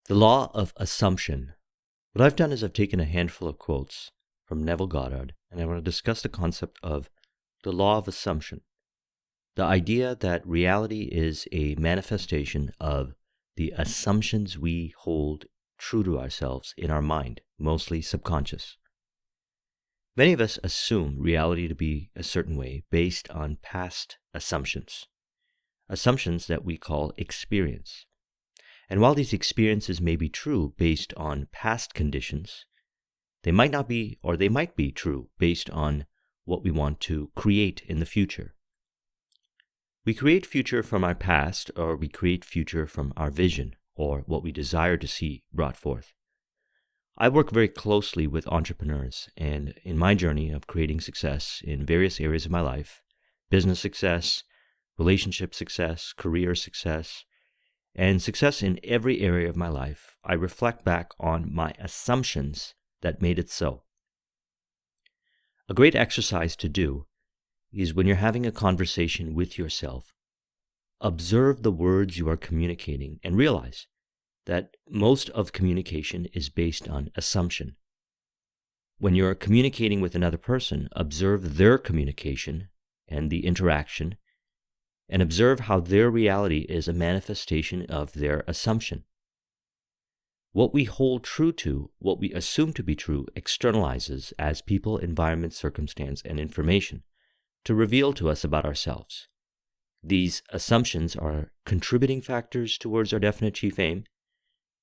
The law of assumption. What I've done is I've taken a handful of quotes from Neville Goddard, and I want to discuss the concept of the law of assumption. The idea that reality is a manifestation of the assumptions we hold true to ourselves in our mind, mostly subconscious. Many of us assume reality to be a certain way based on past assumptions that we call experience. And while these experiences may be true based on past conditions, they might not be, or they might be true based on what we want to create in the future. We create future from our past, or we create future from our vision, or what we desire to see brought forth. I work very closely with entrepreneurs, and in my journey of creating success in various areas of my life, business success, relationship success, career success, and success in every area of my life, I reflect back on my assumptions that made it so. A great exercise to do is when you're having a conversation with yourself, observe the words you are communicating and realize that most of communication is based on assumption. When you're communicating with another person, observe their communication and the interaction, and observe how their reality is a manifestation of their assumption. What we hold true to, what we assume to be true, externalizes as people, environment, circumstance, and information to reveal to us about ourselves. These assumptions are contributing factors towards our definite chief aim,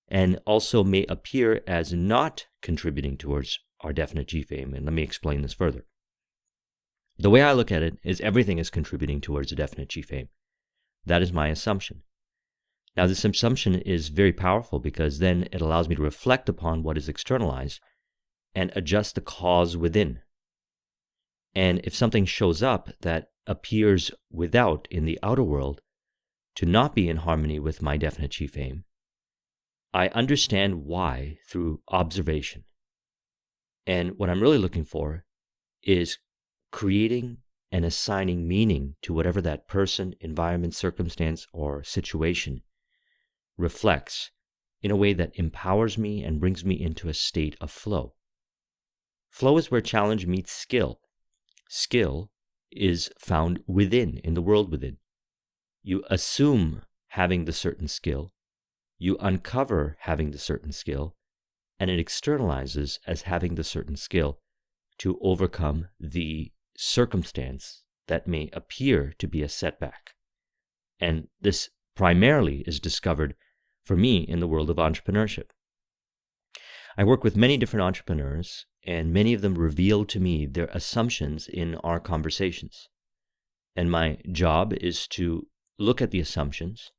and also may appear as not contributing towards our definite chief aim. And let me explain this further. The way I look at it is everything is contributing towards a definite chief aim. That is my assumption. Now, this assumption is very powerful because then it allows me to reflect upon what is externalized and adjust the cause within. And if something shows up that appears without in the outer world to not be in harmony with my definite chief aim, I understand why through observation. And what I'm really looking for is creating and assigning meaning to whatever that person, environment, circumstance, or situation reflects in a way that empowers me and brings me into a state of flow. Flow is where challenge meets skill. Skill is found within, in the world within. You assume having the certain skill, you uncover having the certain skill, and it externalizes as having the certain skill to overcome the circumstance that may appear to be a setback. And this primarily is discovered for me in the world of entrepreneurship. I work with many different entrepreneurs, and many of them reveal to me their assumptions in our conversations. And my job is to look at the assumptions,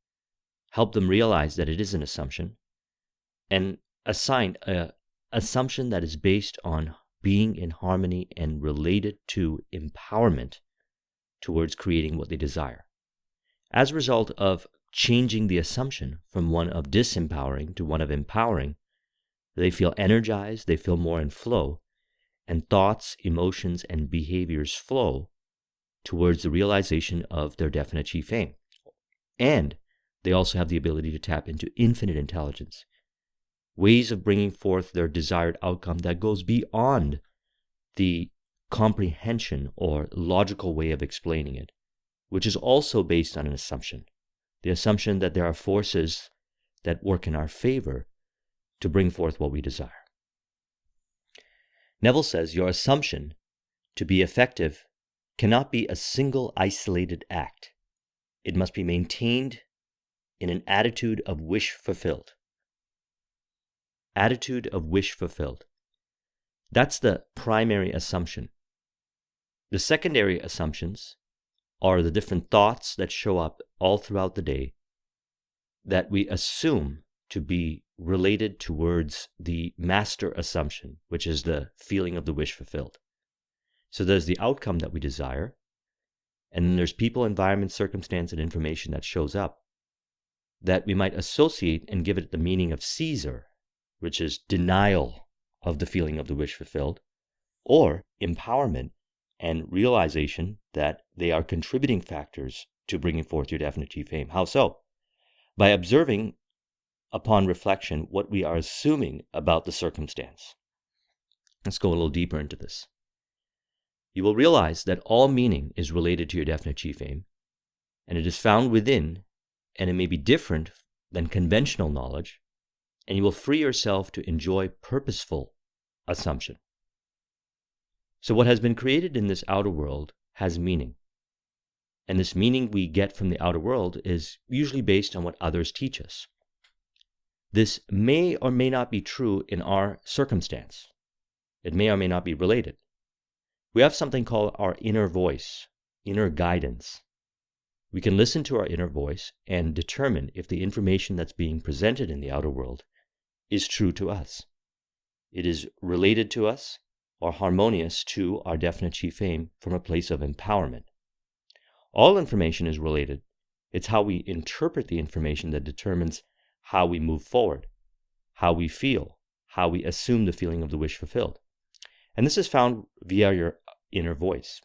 help them realize that it is an assumption, and assign an assumption that is based on being in harmony and related to empowerment towards creating what they desire. As a result of changing the assumption from one of disempowering to one of empowering, they feel energized, they feel more in flow, and thoughts, emotions, and behaviors flow towards the realization of their definite chief aim. And they also have the ability to tap into infinite intelligence, ways of bringing forth their desired outcome that goes beyond the comprehension or logical way of explaining it, which is also based on an assumption, the assumption that there are forces that work in our favor to bring forth what we desire. Neville says your assumption to be effective cannot be a single isolated act. It must be maintained in an attitude of wish fulfilled. Attitude of wish fulfilled. That's the primary assumption. The secondary assumptions are the different thoughts that show up all throughout the day that we assume to be related towards the master assumption, which is the feeling of the wish fulfilled. So there's the outcome that we desire, and then there's people, environment, circumstance, and information that shows up that we might associate and give it the meaning of Caesar, which is denial of the feeling of the wish fulfilled, or empowerment and realization that they are contributing factors to bringing forth your definite chief aim. How so? By observing upon reflection, what we are assuming about the circumstance. Let's go a little deeper into this. You will realize that all meaning is related to your definite chief aim, and it is found within, and it may be different than conventional knowledge, and you will free yourself to enjoy purposeful assumption. So what has been created in this outer world has meaning. And this meaning we get from the outer world is usually based on what others teach us. This may or may not be true in our circumstance. It may or may not be related. We have something called our inner voice, inner guidance. We can listen to our inner voice and determine if the information that's being presented in the outer world is true to us. It is related to us or harmonious to our definite chief aim from a place of empowerment. All information is related. It's how we interpret the information that determines how we move forward, how we feel, how we assume the feeling of the wish fulfilled. And this is found via your inner voice.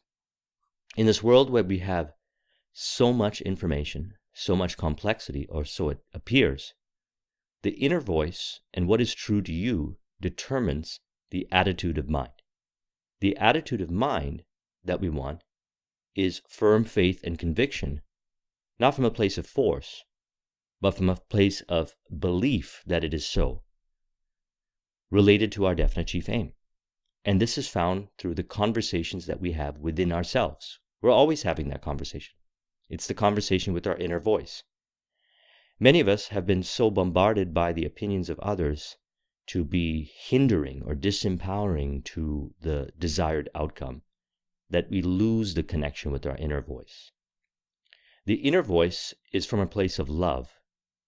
In this world where we have so much information, so much complexity, or so it appears, the inner voice and what is true to you determines the attitude of mind. The attitude of mind that we want is firm faith and conviction, not from a place of force, but from a place of belief that it is so, related to our definite chief aim. And this is found through the conversations that we have within ourselves. We're always having that conversation. It's the conversation with our inner voice. Many of us have been so bombarded by the opinions of others to be hindering or disempowering to the desired outcome that we lose the connection with our inner voice. The inner voice is from a place of love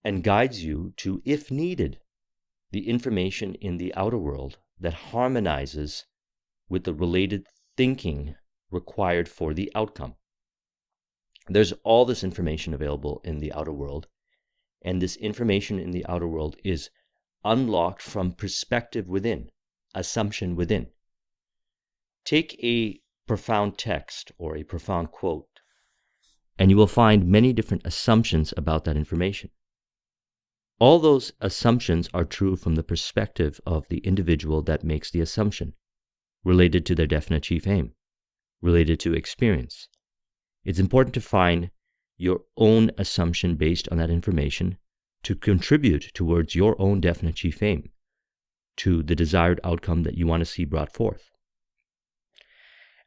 and guides you to, if needed, the information in the outer world that harmonizes with the related thinking required for the outcome. There's all this information available in the outer world, and this information in the outer world is unlocked from perspective within, assumption within. Take a profound text or a profound quote, and you will find many different assumptions about that information. All those assumptions are true from the perspective of the individual that makes the assumption, related to their definite chief aim, related to experience. It's important to find your own assumption based on that information to contribute towards your own definite chief aim, to the desired outcome that you want to see brought forth.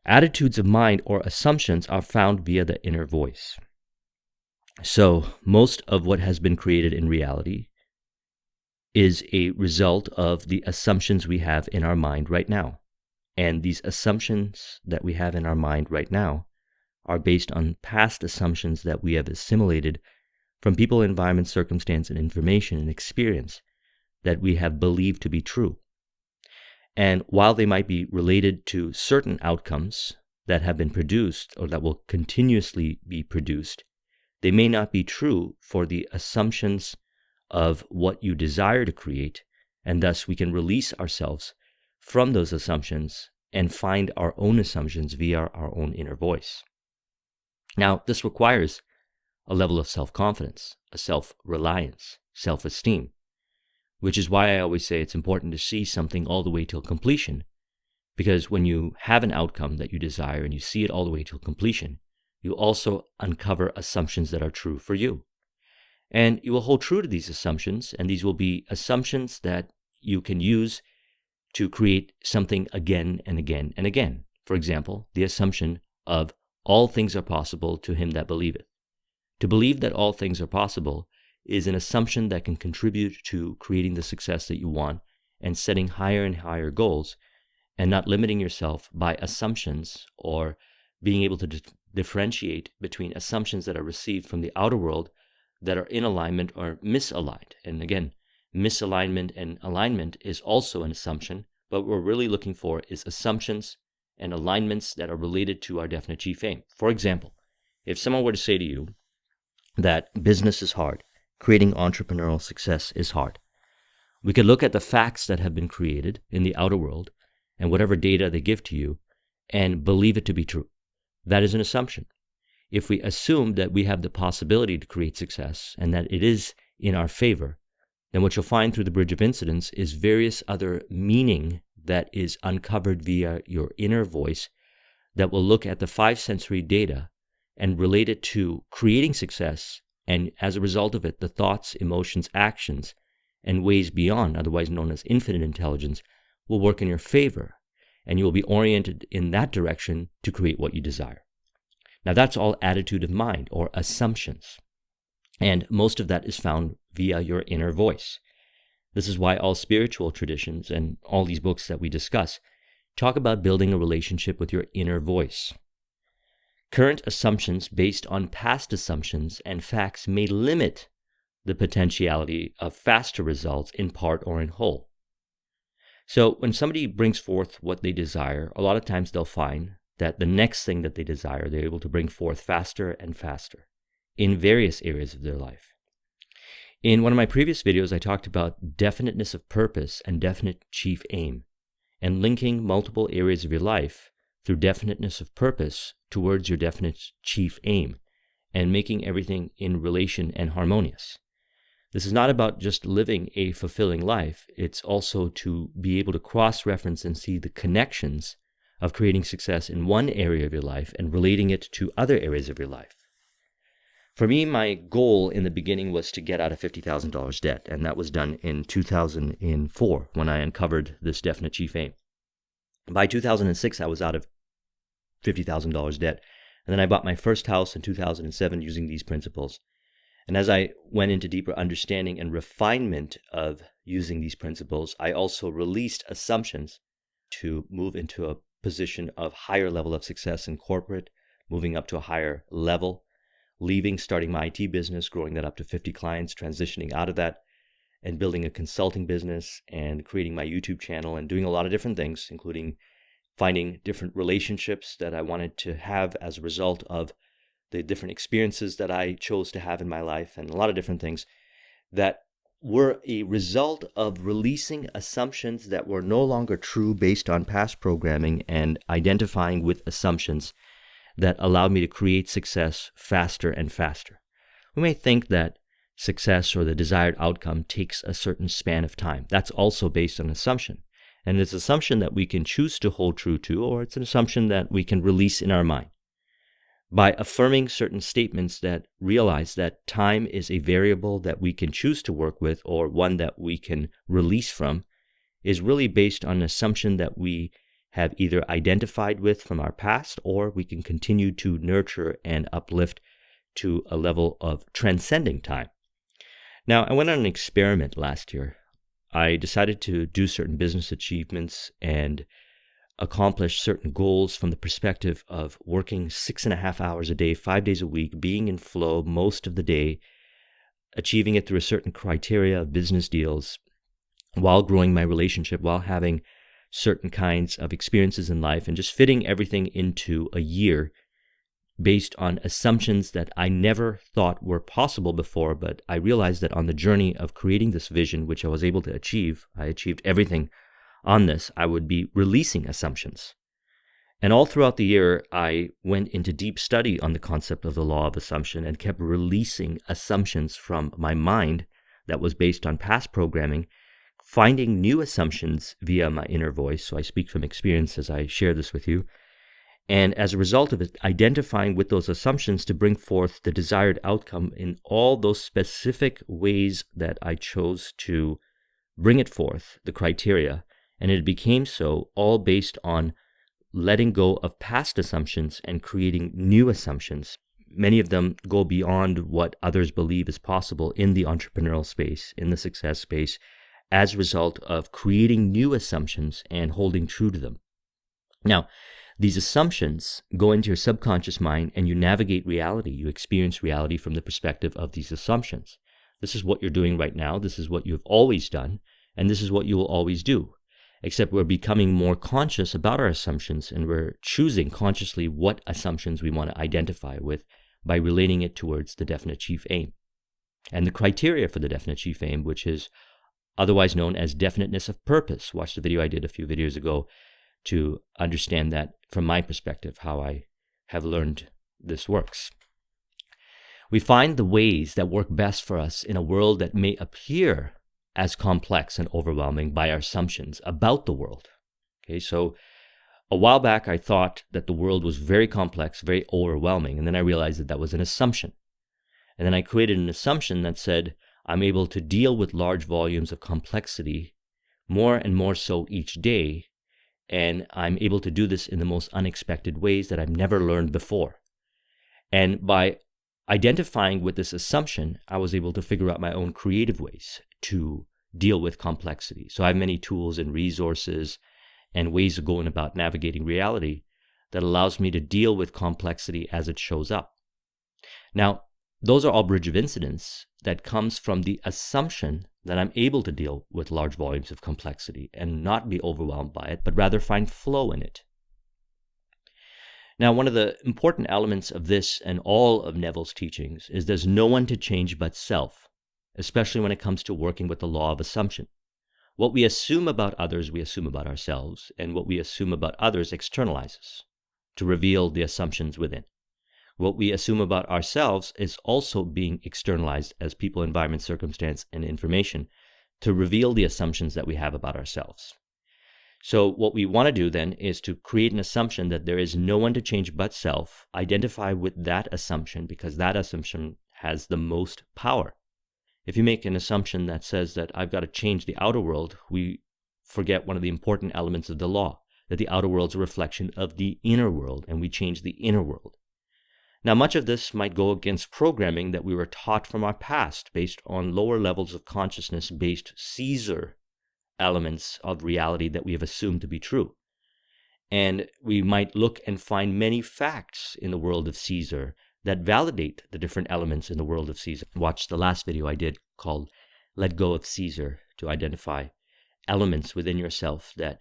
Attitudes of mind or assumptions are found via the inner voice. So most of what has been created in reality is a result of the assumptions we have in our mind right now. And these assumptions that we have in our mind right now are based on past assumptions that we have assimilated from people, environment, circumstance, and information and experience that we have believed to be true. And while they might be related to certain outcomes that have been produced or that will continuously be produced, they may not be true for the assumptions of what you desire to create, and thus we can release ourselves from those assumptions and find our own assumptions via our own inner voice. Now, this requires a level of self-confidence, a self-reliance, self-esteem, which is why I always say it's important to see something all the way till completion, because when you have an outcome that you desire and you see it all the way till completion, you also uncover assumptions that are true for you. And you will hold true to these assumptions, and these will be assumptions that you can use to create something again and again and again. For example, the assumption of all things are possible to him that believeth. To believe that all things are possible is an assumption that can contribute to creating the success that you want and setting higher and higher goals, and not limiting yourself by assumptions or being able to differentiate between assumptions that are received from the outer world that are in alignment or misaligned. And again, misalignment and alignment is also an assumption, but what we're really looking for is assumptions and alignments that are related to our definite chief aim. For example, if someone were to say to you that business is hard, creating entrepreneurial success is hard, we could look at the facts that have been created in the outer world and whatever data they give to you and believe it to be true. That is an assumption. If we assume that we have the possibility to create success and that it is in our favor, then what you'll find through the bridge of incidents is various other meaning that is uncovered via your inner voice that will look at the five sensory data and relate it to creating success, and as a result of it, the thoughts, emotions, actions, and ways beyond, otherwise known as infinite intelligence, will work in your favor, and you will be oriented in that direction to create what you desire. Now that's all attitude of mind or assumptions, and most of that is found via your inner voice. This is why all spiritual traditions and all these books that we discuss talk about building a relationship with your inner voice. Current assumptions based on past assumptions and facts may limit the potentiality of faster results in part or in whole. So when somebody brings forth what they desire, a lot of times they'll find that the next thing that they desire, they're able to bring forth faster and faster in various areas of their life. In one of my previous videos, I talked about definiteness of purpose and definite chief aim, and linking multiple areas of your life through definiteness of purpose towards your definite chief aim, and making everything in relation and harmonious. This is not about just living a fulfilling life. It's also to be able to cross-reference and see the connections of creating success in one area of your life and relating it to other areas of your life. For me, my goal in the beginning was to get out of $50,000 debt, and that was done in 2004 when I uncovered this definite chief aim. By 2006, I was out of $50,000 debt, and then I bought my first house in 2007 using these principles. And as I went into deeper understanding and refinement of using these principles, I also released assumptions to move into a position of higher level of success in corporate, moving up to a higher level, starting my IT business, growing that up to 50 clients, transitioning out of that, and building a consulting business, and creating my YouTube channel, and doing a lot of different things, including finding different relationships that I wanted to have as a result of the different experiences that I chose to have in my life, and a lot of different things that were a result of releasing assumptions that were no longer true based on past programming, and identifying with assumptions that allowed me to create success faster and faster. We may think that success or the desired outcome takes a certain span of time. That's also based on assumption. And it's an assumption that we can choose to hold true to, or it's an assumption that we can release in our mind. By affirming certain statements that realize that time is a variable that we can choose to work with, or one that we can release from, is really based on an assumption that we have either identified with from our past, or we can continue to nurture and uplift to a level of transcending time. Now, I went on an experiment last year. I decided to do certain business achievements and accomplish certain goals from the perspective of working 6.5 hours a day, 5 days a week, being in flow most of the day, achieving it through a certain criteria of business deals, while growing my relationship, while having certain kinds of experiences in life, and just fitting everything into a year based on assumptions that I never thought were possible before. But I realized that on the journey of creating this vision, which I was able to achieve, I achieved everything on this. I would be releasing assumptions. And all throughout the year, I went into deep study on the concept of the law of assumption and kept releasing assumptions from my mind that was based on past programming, finding new assumptions via my inner voice. So I speak from experience as I share this with you. And as a result of it, identifying with those assumptions to bring forth the desired outcome in all those specific ways that I chose to bring it forth, the criteria. And it became so all based on letting go of past assumptions and creating new assumptions. Many of them go beyond what others believe is possible in the entrepreneurial space, in the success space, as a result of creating new assumptions and holding true to them. Now, these assumptions go into your subconscious mind, and you navigate reality. You experience reality from the perspective of these assumptions. This is what you're doing right now. This is what you've always done, and this is what you will always do. Except we're becoming more conscious about our assumptions, and we're choosing consciously what assumptions we want to identify with by relating it towards the definite chief aim. And the criteria for the definite chief aim, which is otherwise known as definiteness of purpose. Watch the video I did a few videos ago to understand that from my perspective, how I have learned this works. We find the ways that work best for us in a world that may appear as complex and overwhelming by our assumptions about the world. Okay, so a while back, I thought that the world was very complex, very overwhelming, and then I realized that that was an assumption. And then I created an assumption that said, I'm able to deal with large volumes of complexity more and more so each day, and I'm able to do this in the most unexpected ways that I've never learned before. And by identifying with this assumption, I was able to figure out my own creative ways to deal with complexity. So I have many tools and resources and ways of going about navigating reality that allows me to deal with complexity as it shows up. Now, those are all bridge of incidents that comes from the assumption that I'm able to deal with large volumes of complexity and not be overwhelmed by it, but rather find flow in it. Now, one of the important elements of this and all of Neville's teachings is there's no one to change but self, especially when it comes to working with the law of assumption. What we assume about others, we assume about ourselves, and what we assume about others externalizes to reveal the assumptions within. What we assume about ourselves is also being externalized as people, environment, circumstance, and information to reveal the assumptions that we have about ourselves. So what we want to do then is to create an assumption that there is no one to change but self, identify with that assumption because that assumption has the most power. If you make an assumption that says that I've got to change the outer world, we forget one of the important elements of the law, that the outer world's a reflection of the inner world, and we change the inner world. Now, much of this might go against programming that we were taught from our past based on lower levels of consciousness-based Caesar elements of reality that we have assumed to be true. And we might look and find many facts in the world of Caesar that validate the different elements in the world of Caesar. Watch the last video I did called Let Go of Caesar to identify elements within yourself that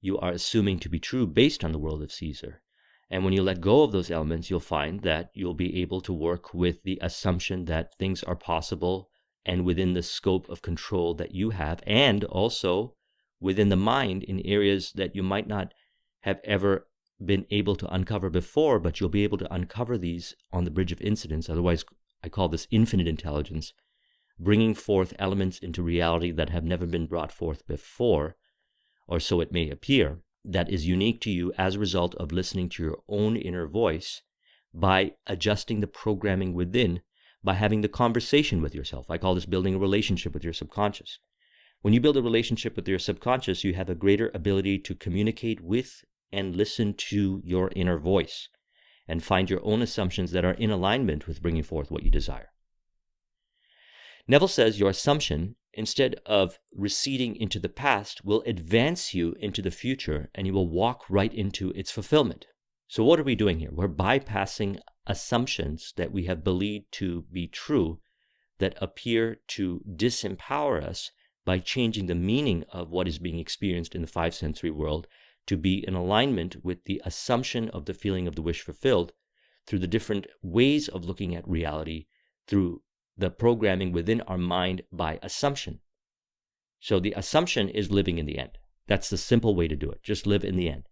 you are assuming to be true based on the world of Caesar. And when you let go of those elements, you'll find that you'll be able to work with the assumption that things are possible and within the scope of control that you have, and also within the mind in areas that you might not have ever been able to uncover before, but you'll be able to uncover these on the bridge of incidents. Otherwise, I call this infinite intelligence, bringing forth elements into reality that have never been brought forth before, or so it may appear, that is unique to you as a result of listening to your own inner voice by adjusting the programming within, by having the conversation with yourself. I call this building a relationship with your subconscious. When you build a relationship with your subconscious, you have a greater ability to communicate with and listen to your inner voice and find your own assumptions that are in alignment with bringing forth what you desire. Neville says your assumption, instead of receding into the past, will advance you into the future and you will walk right into its fulfillment. So what are we doing here? We're bypassing assumptions that we have believed to be true that appear to disempower us by changing the meaning of what is being experienced in the five sensory world to be in alignment with the assumption of the feeling of the wish fulfilled through the different ways of looking at reality through the programming within our mind by assumption. So the assumption is living in the end. That's the simple way to do it. Just live in the end.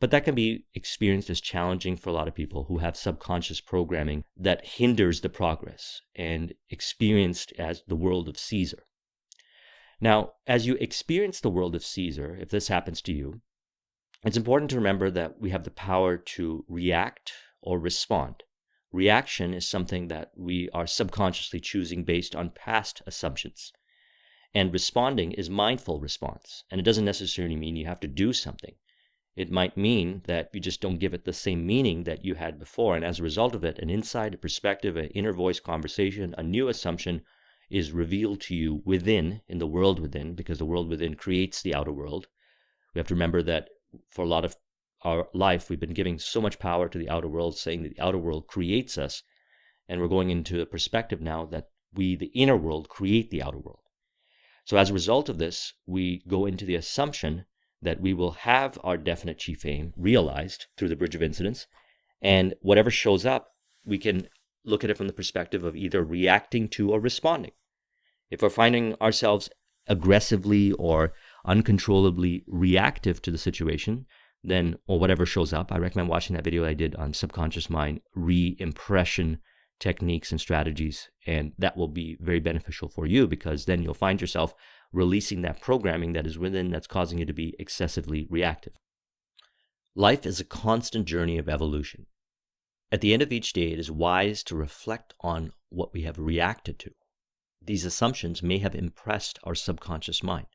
But that can be experienced as challenging for a lot of people who have subconscious programming that hinders the progress and experienced as the world of Caesar. Now, as you experience the world of Caesar, if this happens to you, it's important to remember that we have the power to react or respond. Reaction is something that we are subconsciously choosing based on past assumptions. And responding is mindful response. And it doesn't necessarily mean you have to do something. It might mean that you just don't give it the same meaning that you had before. And as a result of it, an insight, a perspective, an inner voice conversation, a new assumption is revealed to you within, in the world within, because the world within creates the outer world. We have to remember that for a lot of our life, we've been giving so much power to the outer world, saying that the outer world creates us. And we're going into a perspective now that we, the inner world, create the outer world. So as a result of this, we go into the assumption that we will have our definite chief aim realized through the bridge of incidents. And whatever shows up, we can look at it from the perspective of either reacting to or responding. If we're finding ourselves aggressively or uncontrollably reactive to the situation, then, or whatever shows up, I recommend watching that video I did on subconscious mind re-impression techniques and strategies, and that will be very beneficial for you, because then you'll find yourself releasing that programming that is within that's causing you to be excessively reactive. Life is a constant journey of evolution. At the end of each day, it is wise to reflect on what we have reacted to. These assumptions may have impressed our subconscious mind.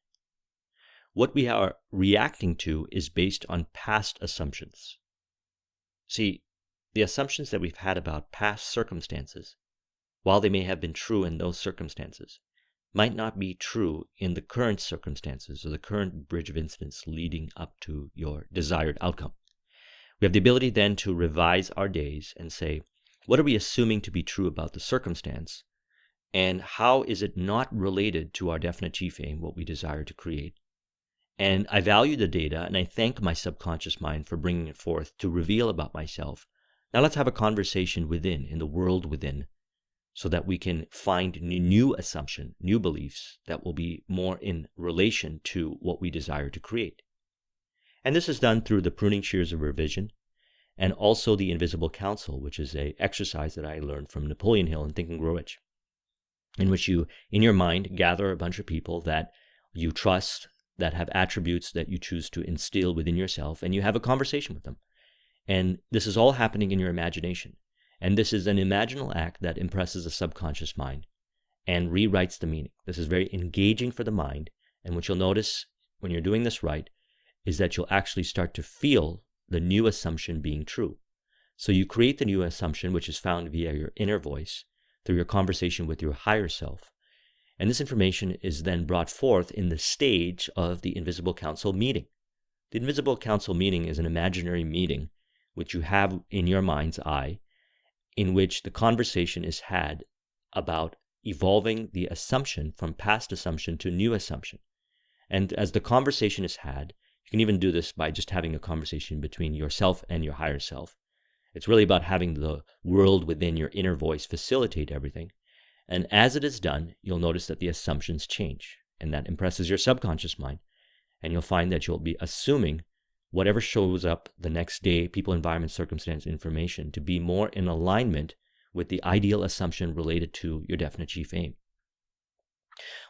What we are reacting to is based on past assumptions. See, the assumptions that we've had about past circumstances, while they may have been true in those circumstances, might not be true in the current circumstances or the current bridge of incidents leading up to your desired outcome. We have the ability then to revise our days and say, what are we assuming to be true about the circumstance, and how is it not related to our definite chief aim, what we desire to create? And I value the data, and I thank my subconscious mind for bringing it forth to reveal about myself. Now let's have a conversation within, in the world within, so that we can find new assumption, new beliefs that will be more in relation to what we desire to create. And this is done through the pruning shears of revision, and also the invisible counsel, which is an exercise that I learned from Napoleon Hill in Think and Grow Rich, in which you, in your mind, gather a bunch of people that you trust, that have attributes that you choose to instill within yourself, and you have a conversation with them. And this is all happening in your imagination. And this is an imaginal act that impresses the subconscious mind and rewrites the meaning. This is very engaging for the mind. And what you'll notice when you're doing this right is that you'll actually start to feel the new assumption being true. So you create the new assumption, which is found via your inner voice, through your conversation with your higher self. And this information is then brought forth in the stage of the invisible council meeting. The invisible council meeting is an imaginary meeting which you have in your mind's eye, in which the conversation is had about evolving the assumption from past assumption to new assumption. And as the conversation is had, you can even do this by just having a conversation between yourself and your higher self. It's really about having the world within your inner voice facilitate everything. And as it is done, you'll notice that the assumptions change, and that impresses your subconscious mind. And you'll find that you'll be assuming whatever shows up the next day, people, environment, circumstance, information, to be more in alignment with the ideal assumption related to your definite chief aim.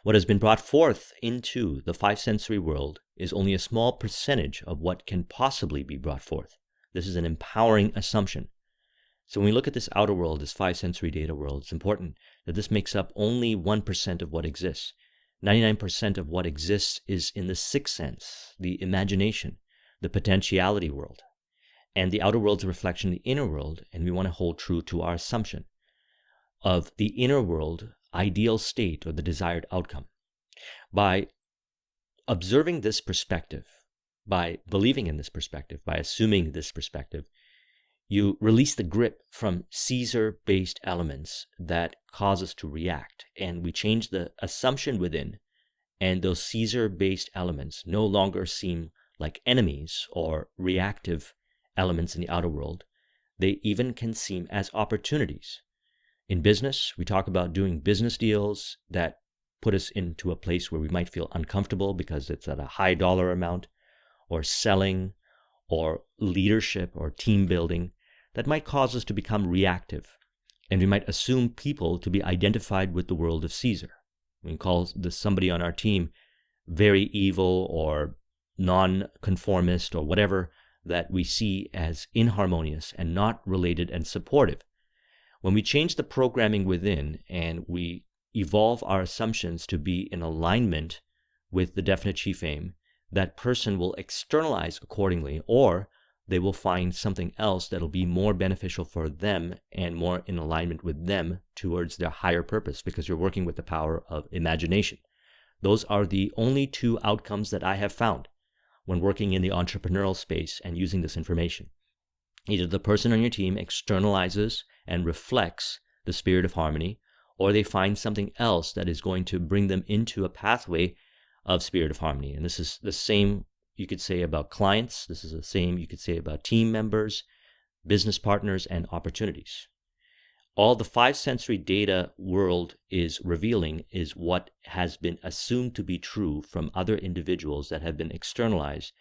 What has been brought forth into the five sensory world is only a small percentage of what can possibly be brought forth. This is an empowering assumption. So when we look at this outer world, this five sensory data world, it's important that this makes up only 1% of what exists. 99% of what exists is in the sixth sense, the imagination, the potentiality world. And the outer world's a reflection of the inner world, and we want to hold true to our assumption of the inner world ideal state or the desired outcome. By observing this perspective, by believing in this perspective, by assuming this perspective, you release the grip from Caesar-based elements that cause us to react, and we change the assumption within, and those Caesar-based elements no longer seem like enemies or reactive elements in the outer world. They even can seem as opportunities. In business, we talk about doing business deals that put us into a place where we might feel uncomfortable because it's at a high dollar amount, or selling, or leadership, or team building that might cause us to become reactive. And we might assume people to be identified with the world of Caesar. We can call somebody on our team very evil or non-conformist or whatever that we see as inharmonious and not related and supportive. When we change the programming within and we evolve our assumptions to be in alignment with the definite chief aim, that person will externalize accordingly, or they will find something else that'll be more beneficial for them and more in alignment with them towards their higher purpose, because you're working with the power of imagination. Those are the only two outcomes that I have found when working in the entrepreneurial space and using this information. Either the person on your team externalizes and reflects the spirit of harmony, or they find something else that is going to bring them into a pathway of spirit of harmony. And this is the same you could say about clients. This is the same you could say about team members, business partners, and opportunities. All the five sensory data world is revealing is what has been assumed to be true from other individuals that have been externalized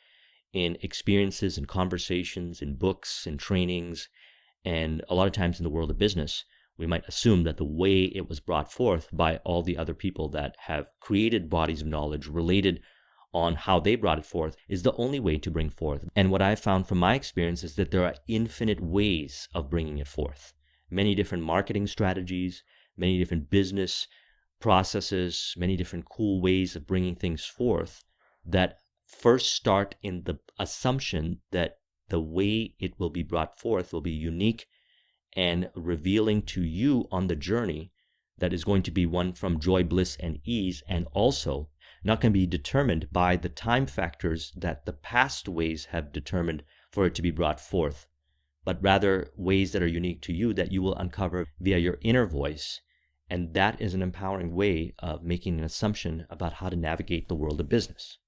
in experiences and conversations, in books and trainings, and a lot of times in the world of business, we might assume that the way it was brought forth by all the other people that have created bodies of knowledge related on how they brought it forth is the only way to bring forth. And what I've found from my experience is that there are infinite ways of bringing it forth. Many different marketing strategies, many different business processes, many different cool ways of bringing things forth that first start in the assumption that the way it will be brought forth will be unique and revealing to you on the journey that is going to be one from joy, bliss, and ease, and also not going to be determined by the time factors that the past ways have determined for it to be brought forth, but rather ways that are unique to you that you will uncover via your inner voice. And that is an empowering way of making an assumption about how to navigate the world of business.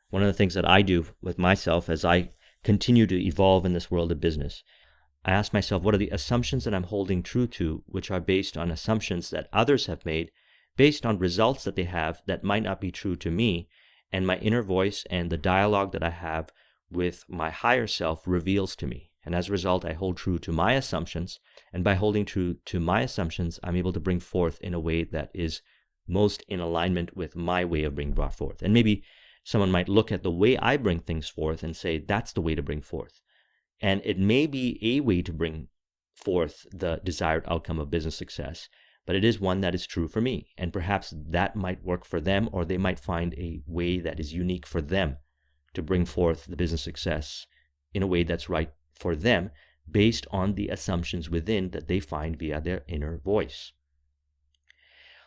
One of the things that I do with myself as I continue to evolve in this world of business, I ask myself, what are the assumptions that I'm holding true to, which are based on assumptions that others have made, based on results that they have that might not be true to me, and my inner voice and the dialogue that I have with my higher self reveals to me. And as a result, I hold true to my assumptions, and by holding true to my assumptions, I'm able to bring forth in a way that is most in alignment with my way of being brought forth. And maybe someone might look at the way I bring things forth and say, that's the way to bring forth. And it may be a way to bring forth the desired outcome of business success, but it is one that is true for me. And perhaps that might work for them, or they might find a way that is unique for them to bring forth the business success in a way that's right for them, based on the assumptions within that they find via their inner voice.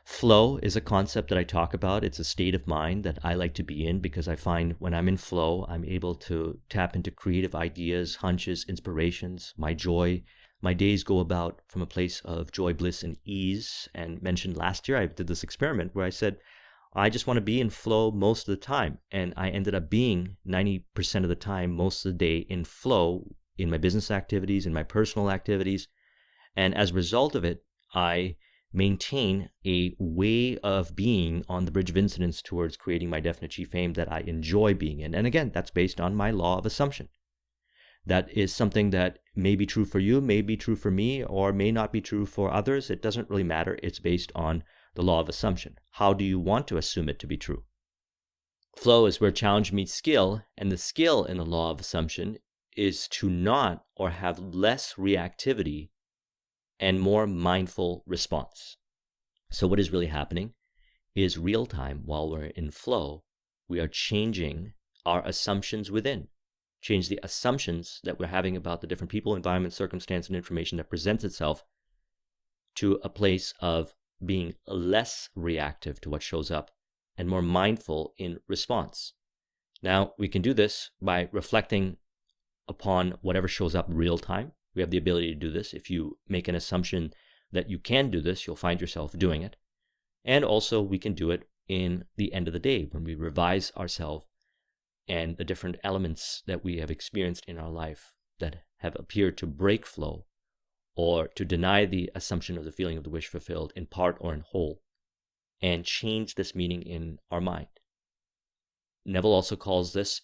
Flow is a concept that I talk about. It's a state of mind that I like to be in because I find when I'm in flow, I'm able to tap into creative ideas, hunches, inspirations, my joy. My days go about from a place of joy, bliss, and ease. And mentioned last year, I did this experiment where I said, I just want to be in flow most of the time. And I ended up being 90% of the time, most of the day in flow in my business activities, in my personal activities. And as a result of it, I maintain a way of being on the bridge of incidence towards creating my definite chief aim that I enjoy being in. And again, that's based on my law of assumption. That is something that may be true for you, may be true for me, or may not be true for others. It doesn't really matter. It's based on the law of assumption. How do you want to assume it to be true? Flow is where challenge meets skill, and the skill in the law of assumption is to not or have less reactivity and more mindful response. So what is really happening is real time while we're in flow, we are changing our assumptions within. Change the assumptions that we're having about the different people, environment, circumstance, and information that presents itself to a place of being less reactive to what shows up and more mindful in response. Now, we can do this by reflecting upon whatever shows up real time. We have the ability to do this. If you make an assumption that you can do this, you'll find yourself doing it. And also we can do it in the end of the day when we revise ourselves and the different elements that we have experienced in our life that have appeared to break flow or to deny the assumption of the feeling of the wish fulfilled in part or in whole, and change this meaning in our mind. Neville also calls this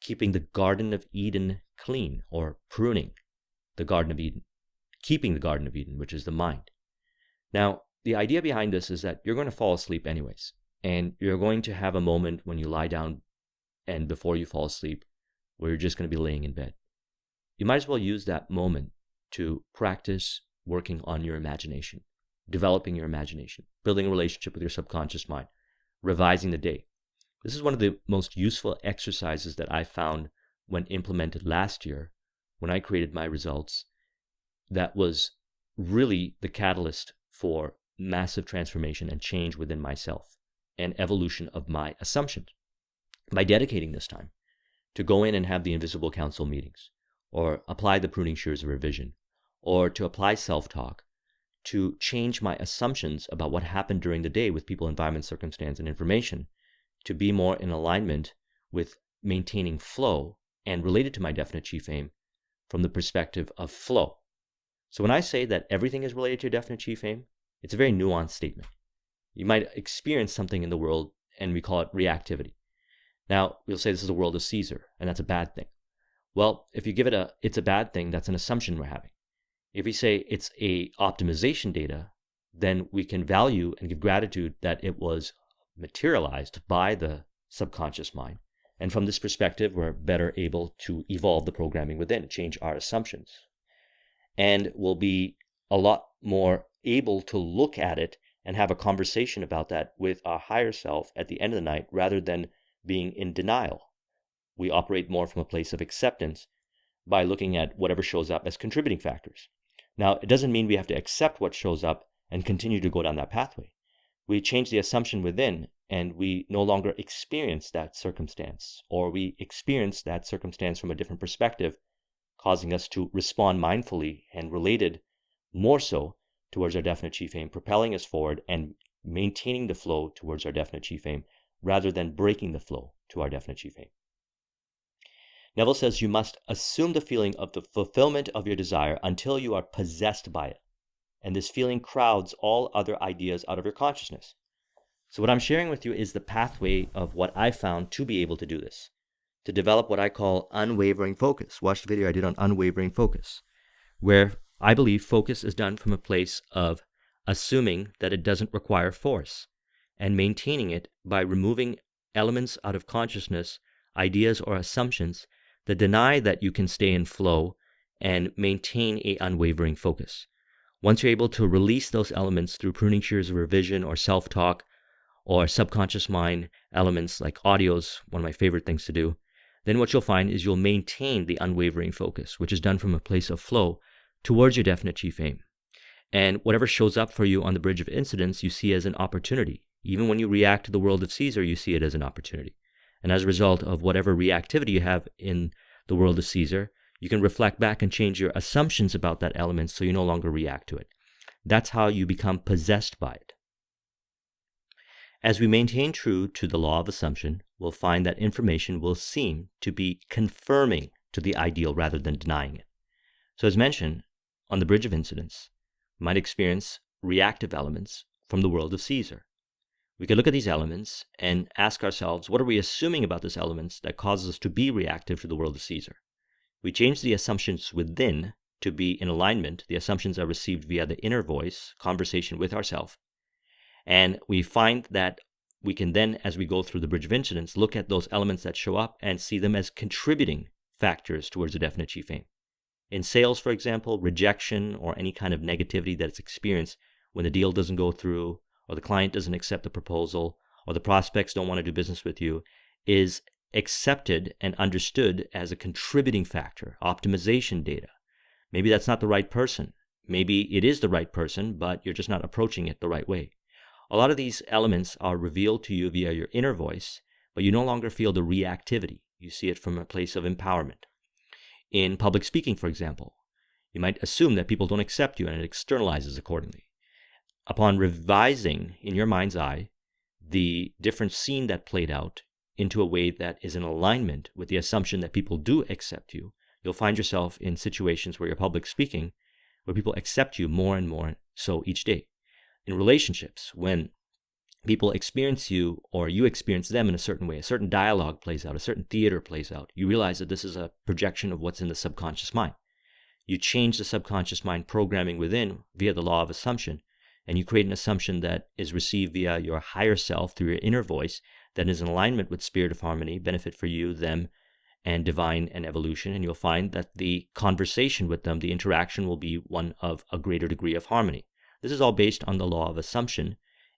keeping the Garden of Eden clean, or pruning the Garden of Eden, keeping the Garden of Eden, which is the mind. Now, the idea behind this is that you're going to fall asleep anyways, and you're going to have a moment when you lie down and before you fall asleep where you're just going to be laying in bed. You might as well use that moment to practice working on your imagination, developing your imagination, building a relationship with your subconscious mind, revising the day. This is one of the most useful exercises that I found when implemented last year when I created my results. That was really the catalyst for massive transformation and change within myself and evolution of my assumptions. By dedicating this time to go in and have the invisible council meetings, or apply the pruning shears of revision, or to apply self-talk, to change my assumptions about what happened during the day with people, environment, circumstance, and information, to be more in alignment with maintaining flow and related to my definite chief aim from the perspective of flow. So when I say that everything is related to your definite chief aim, it's a very nuanced statement. You might experience something in the world and we call it reactivity. Now, we'll say this is the world of Caesar, and that's a bad thing. Well, if you give it it's a bad thing, that's an assumption we're having. If we say it's a optimization data, then we can value and give gratitude that it was materialized by the subconscious mind. And from this perspective, we're better able to evolve the programming within, change our assumptions. And we'll be a lot more able to look at it and have a conversation about that with our higher self at the end of the night rather than being in denial. We operate more from a place of acceptance by looking at whatever shows up as contributing factors. Now, it doesn't mean we have to accept what shows up and continue to go down that pathway. We change the assumption within, and we no longer experience that circumstance, or we experience that circumstance from a different perspective, causing us to respond mindfully and related more so towards our definite chief aim, propelling us forward and maintaining the flow towards our definite chief aim, rather than breaking the flow to our definite chief aim. Neville says you must assume the feeling of the fulfillment of your desire until you are possessed by it. And this feeling crowds all other ideas out of your consciousness. So what I'm sharing with you is the pathway of what I found to be able to do this, to develop what I call unwavering focus. Watch the video I did on unwavering focus, where I believe focus is done from a place of assuming that it doesn't require force and maintaining it by removing elements out of consciousness, ideas or assumptions that deny that you can stay in flow and maintain a unwavering focus. Once you're able to release those elements through pruning shears of revision or self-talk or subconscious mind elements like audio is one of my favorite things to do, then what you'll find is you'll maintain the unwavering focus, which is done from a place of flow towards your definite chief aim. And whatever shows up for you on the bridge of incidents, you see as an opportunity. Even when you react to the world of Caesar, you see it as an opportunity. And as a result of whatever reactivity you have in the world of Caesar, you can reflect back and change your assumptions about that element so you no longer react to it. That's how you become possessed by it. As we maintain true to the law of assumption, we'll find that information will seem to be confirming to the ideal rather than denying it. So as mentioned, on the bridge of incidents, we might experience reactive elements from the world of Caesar. We could look at these elements and ask ourselves, what are we assuming about these elements that causes us to be reactive to the world of Caesar? We change the assumptions within to be in alignment. The assumptions are received via the inner voice, conversation with ourselves. And we find that we can then, as we go through the bridge of incidents, look at those elements that show up and see them as contributing factors towards a definite chief aim. In sales, for example, rejection or any kind of negativity that is experienced when the deal doesn't go through, or the client doesn't accept the proposal, or the prospects don't want to do business with you, is accepted and understood as a contributing factor, optimization data. Maybe that's not the right person. Maybe it is the right person, but you're just not approaching it the right way. A lot of these elements are revealed to you via your inner voice, but you no longer feel the reactivity. You see it from a place of empowerment. In public speaking, for example, you might assume that people don't accept you and it externalizes accordingly. Upon revising in your mind's eye the different scene that played out into a way that is in alignment with the assumption that people do accept you, you'll find yourself in situations where you're public speaking, where people accept you more and more so each day. In relationships, when people experience you or you experience them in a certain way, a certain dialogue plays out, a certain theater plays out, you realize that this is a projection of what's in the subconscious mind. You change the subconscious mind programming within via the law of assumption, and you create an assumption that is received via your higher self through your inner voice that is in alignment with spirit of harmony, benefit for you, them, and divine and evolution. And you'll find that the conversation with them, the interaction will be one of a greater degree of harmony. This is all based on the law of assumption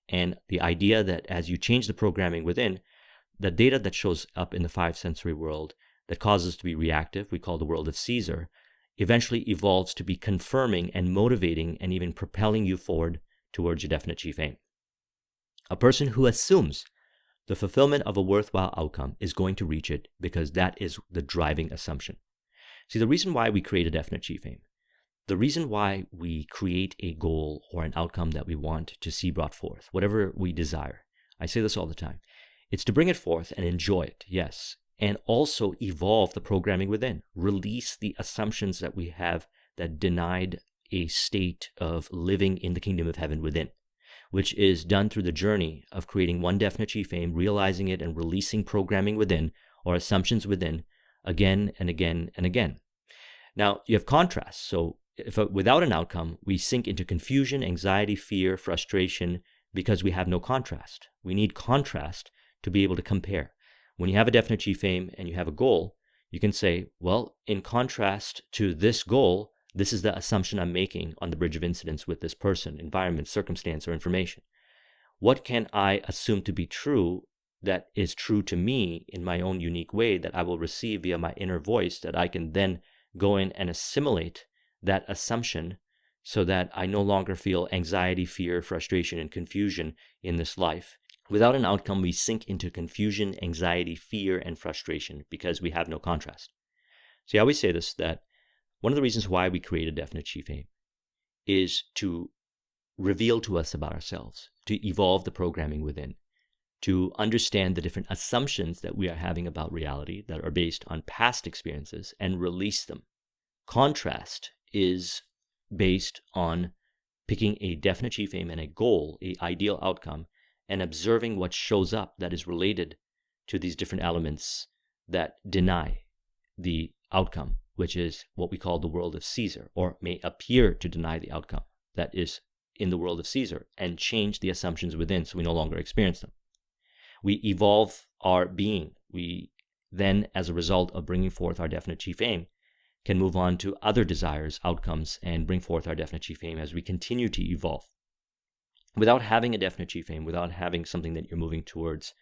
and the idea that as you change the programming within, the data that shows up in the five sensory world that causes to be reactive, we call the world of Caesar, eventually evolves to be confirming and motivating and even propelling you forward towards your definite chief aim. A person who assumes the fulfillment of a worthwhile outcome is going to reach it because that is the driving assumption. See, the reason why we create a definite chief aim, the reason why we create a goal or an outcome that we want to see brought forth, whatever we desire, I say this all the time, it's to bring it forth and enjoy it, yes, and also evolve the programming within, release the assumptions that we have that denied a state of living in the kingdom of heaven within, which is done through the journey of creating one definite chief aim, realizing it and releasing programming within or assumptions within again and again and again. Now, you have contrasts. So without an outcome, we sink into confusion, anxiety, fear, frustration, because we have no contrast. We need contrast to be able to compare. When you have a definite chief aim and you have a goal, you can say, well, in contrast to this goal, this is the assumption I'm making on the bridge of incidence with this person, environment, circumstance, or information. What can I assume to be true that is true to me in my own unique way that I will receive via my inner voice, that I can then go in and assimilate that assumption so that I no longer feel anxiety, fear, frustration, and confusion in this life. Without an outcome, we sink into confusion, anxiety, fear, and frustration because we have no contrast. See, I always say this, that one of the reasons why we create a definite chief aim is to reveal to us about ourselves, to evolve the programming within, to understand the different assumptions that we are having about reality that are based on past experiences and release them. Contrast is based on picking a definite chief aim and a goal, an ideal outcome, and observing what shows up that is related to these different elements that deny the outcome, which is what we call the world of Caesar, or may appear to deny the outcome that is in the world of Caesar, and change the assumptions within so we no longer experience them. We evolve our being. We then, as a result of bringing forth our definite chief aim, can move on to other desires, outcomes, and bring forth our definite chief aim as we continue to evolve. Without having a definite chief aim, without having something that you're moving towards,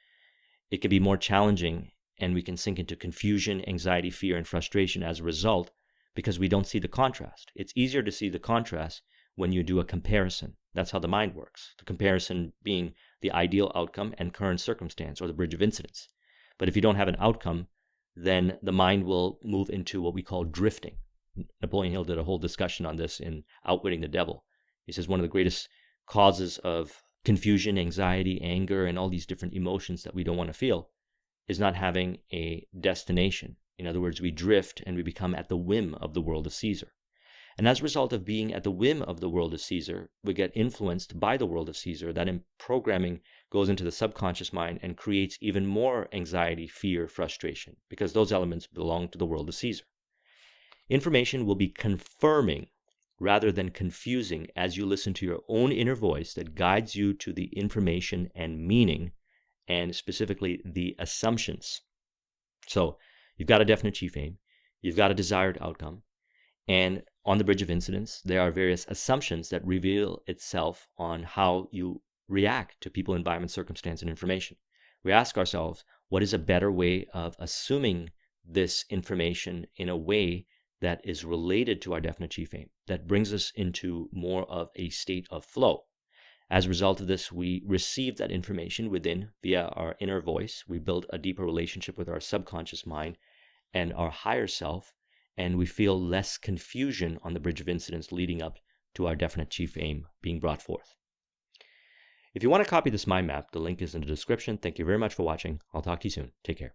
it can be more challenging, and we can sink into confusion, anxiety, fear, and frustration as a result because we don't see the contrast. It's easier to see the contrast when you do a comparison. That's how the mind works. The comparison being the ideal outcome and current circumstance, or the bridge of incidence. But if you don't have an outcome, then the mind will move into what we call drifting. Napoleon Hill did a whole discussion on this in Outwitting the Devil. He says one of the greatest causes of confusion, anxiety, anger, and all these different emotions that we don't want to feel is not having a destination. In other words, we drift and we become at the whim of the world of Caesar. And as a result of being at the whim of the world of Caesar, we get influenced by the world of Caesar. That programming goes into the subconscious mind and creates even more anxiety, fear, frustration, because those elements belong to the world of Caesar. Information will be confirming rather than confusing as you listen to your own inner voice that guides you to the information and meaning, and specifically the assumptions. So you've got a definite chief aim, you've got a desired outcome, and on the bridge of incidence, there are various assumptions that reveal itself on how you react to people, environment, circumstance, and information. We ask ourselves, what is a better way of assuming this information in a way that is related to our definite chief aim, that brings us into more of a state of flow? As a result of this, we receive that information within via our inner voice. We build a deeper relationship with our subconscious mind and our higher self, and we feel less confusion on the bridge of incidence leading up to our definite chief aim being brought forth. If you want to copy this mind map, the link is in the description. Thank you very much for watching. I'll talk to you soon. Take care.